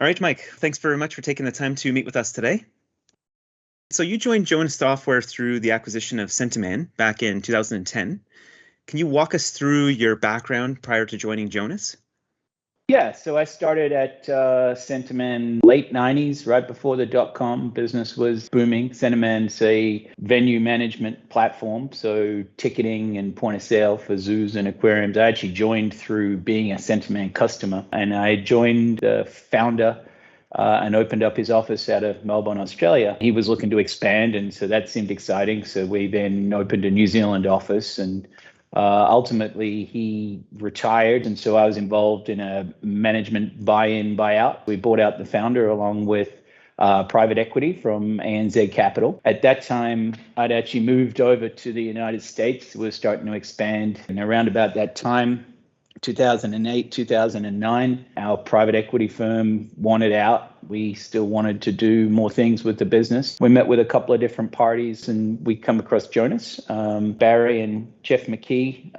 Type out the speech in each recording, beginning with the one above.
All right, Mike, thanks very much for taking the time to meet with us today. So you joined Jonas Software through the acquisition of Centaman back in 2010. Can you walk us through your background prior to joining Jonas? Yeah, so I started at Centaman late 90s, right before the dot-com business was booming. Centaman's a venue management platform, so ticketing and point of sale for zoos and aquariums. I actually joined through being a Centaman customer, and I joined the founder and opened up his office out of Melbourne, Australia. He was looking to expand, and so that seemed exciting. So we then opened a New Zealand office, and ultimately, he retired, and so I was involved in a management buy-in, buy-out. We bought out the founder along with private equity from ANZ Capital. At that time, I'd actually moved over to the United States. We were starting to expand, and around about that time, 2008, 2009, our private equity firm wanted out. We still wanted to do more things with the business. We met with a couple of different parties and we come across Jonas. Barry and Jeff McKee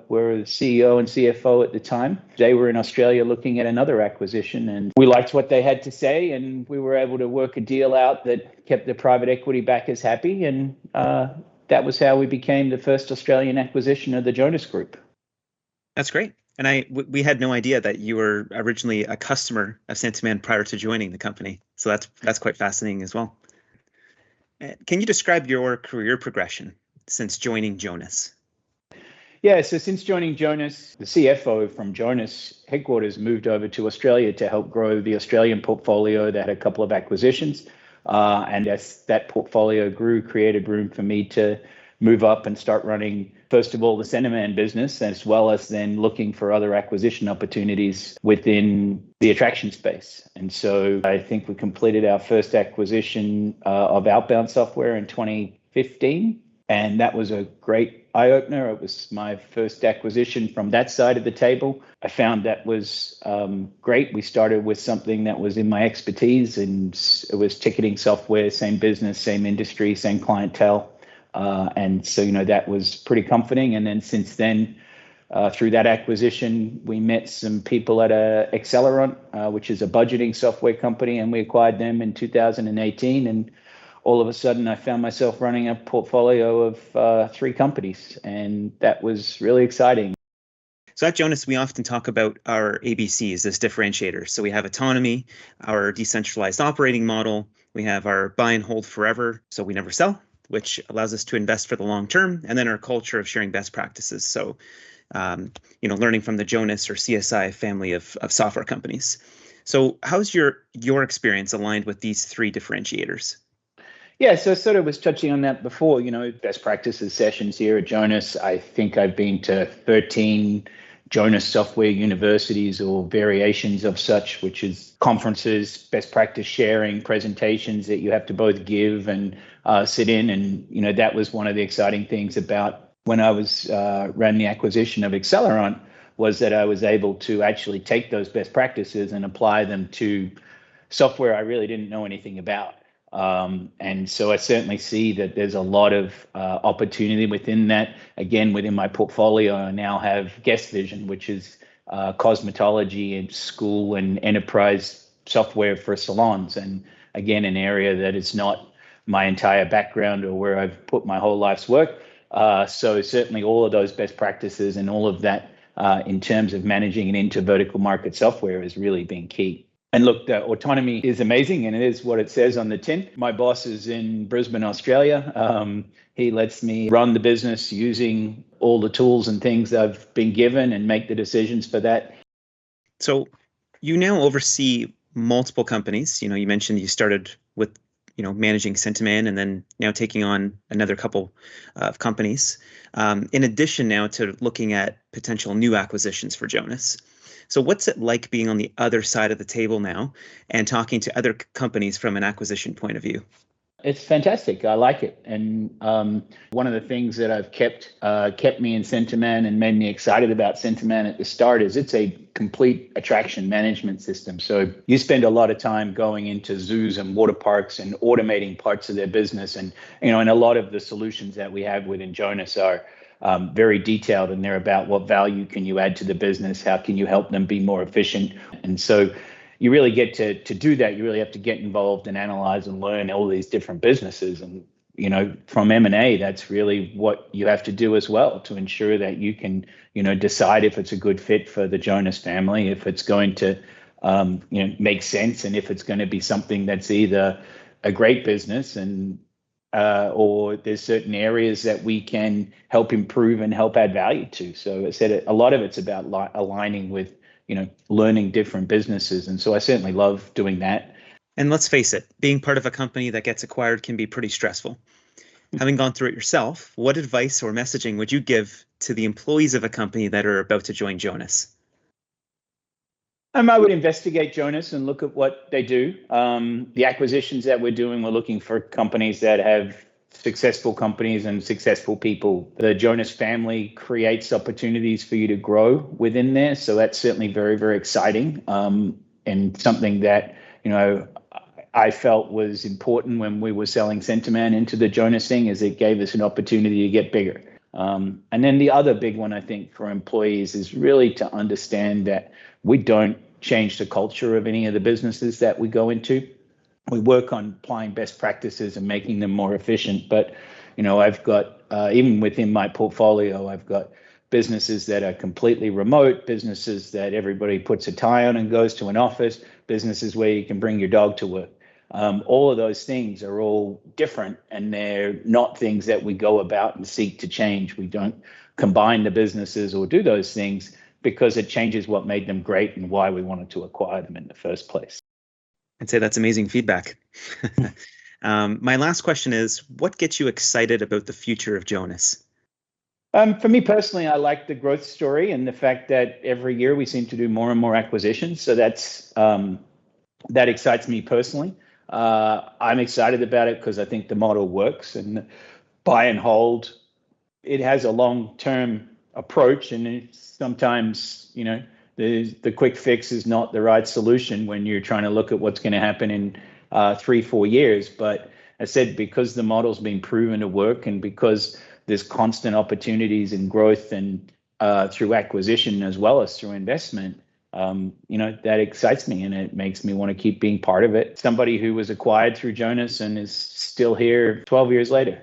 were the CEO and CFO at the time. They were in Australia looking at another acquisition and we liked what they had to say and we were able to work a deal out that kept the private equity backers happy. And that was how we became the first Australian acquisition of the Jonas Group. That's great. And we had no idea that you were originally a customer of Centaman prior to joining the company. So that's quite fascinating as well. Can you describe your career progression since joining Jonas? Yeah, so since joining Jonas, the CFO from Jonas headquarters moved over to Australia to help grow the Australian portfolio. That had a couple of acquisitions. And as that portfolio grew, created room for me to move up and start running, first of all, the Centaman business, as well as then looking for other acquisition opportunities within the attraction space. And so I think we completed our first acquisition of Outbound Software in 2015. And that was a great eye-opener. It was my first acquisition from that side of the table. I found that was great. We started with something that was in my expertise, and it was ticketing software, same business, same industry, same clientele. And so, that was pretty comforting. And then since then, through that acquisition, we met some people at Accelerant, which is a budgeting software company, and we acquired them in 2018. And all of a sudden, I found myself running a portfolio of 3 companies, and that was really exciting. So at Jonas, we often talk about our ABCs as differentiators. So we have autonomy, our decentralized operating model, we have our buy and hold forever, so we never sell, which allows us to invest for the long term, and then our culture of sharing best practices. So, learning from the Jonas or CSI family of software companies. So how's your experience aligned with these 3 differentiators? Yeah, so I sort of was touching on that before, best practices sessions here at Jonas. I think I've been to 13 Jonas software universities or variations of such, which is conferences, best practice sharing, presentations that you have to both give and sit in. And, that was one of the exciting things about when I ran the acquisition of Accelerant, was that I was able to actually take those best practices and apply them to software I really didn't know anything about. And so I certainly see that there's a lot of opportunity within that. Again, within my portfolio, I now have Guest Vision, which is cosmetology and school and enterprise software for salons. And again, an area that is not my entire background or where I've put my whole life's work. So certainly all of those best practices and all of that in terms of managing an inter-vertical market software has really been key. And look, the autonomy is amazing, and it is what it says on the tin. My boss is in Brisbane, Australia. He lets me run the business using all the tools and things I've been given and make the decisions for that. So you now oversee multiple companies. You mentioned you started with, managing Centaman and then now taking on another couple of companies. In addition now to looking at potential new acquisitions for Jonas. So what's it like being on the other side of the table now and talking to other companies from an acquisition point of view? It's fantastic. I like it. And one of the things that I've kept me in Centaman and made me excited about Centaman at the start is it's a complete attraction management system. So you spend a lot of time going into zoos and water parks and automating parts of their business. And, and a lot of the solutions that we have within Jonas are very detailed, and they're about what value can you add to the business? How can you help them be more efficient? And so, you really get to do that. You really have to get involved and analyze and learn all these different businesses. And, from M&A, that's really what you have to do as well to ensure that you can, decide if it's a good fit for the Jonas family, if it's going to, make sense, and if it's going to be something that's either a great business and or there's certain areas that we can help improve and help add value to. So I said a lot of it's about aligning with, learning different businesses. And so I certainly love doing that. And let's face it, being part of a company that gets acquired can be pretty stressful. Having gone through it yourself, what advice or messaging would you give to the employees of a company that are about to join Jonas? I would investigate Jonas and look at what they do. The acquisitions that we're doing, we're looking for companies that have successful companies and successful people. The Jonas family creates opportunities for you to grow within there. So that's certainly very, very exciting, and something that, I felt was important when we were selling Centaman into the Jonas thing, is it gave us an opportunity to get bigger. And then the other big one, I think, for employees is really to understand that we don't change the culture of any of the businesses that we go into. We work on applying best practices and making them more efficient. But, I've got, even within my portfolio, I've got businesses that are completely remote, businesses that everybody puts a tie on and goes to an office, businesses where you can bring your dog to work. All of those things are all different, and they're not things that we go about and seek to change. We don't combine the businesses or do those things because it changes what made them great and why we wanted to acquire them in the first place. I'd say that's amazing feedback. My last question is, what gets you excited about the future of Jonas? For me personally, I like the growth story and the fact that every year we seem to do more and more acquisitions. So that excites me personally. I'm excited about it because I think the model works, and buy and hold, it has a long-term approach, and it's sometimes, the quick fix is not the right solution when you're trying to look at what's going to happen in 3-4 years. But I said, because the model's been proven to work, and because there's constant opportunities in growth and through acquisition as well as through investment, that excites me, and it makes me want to keep being part of it. Somebody who was acquired through Jonas and is still here 12 years later.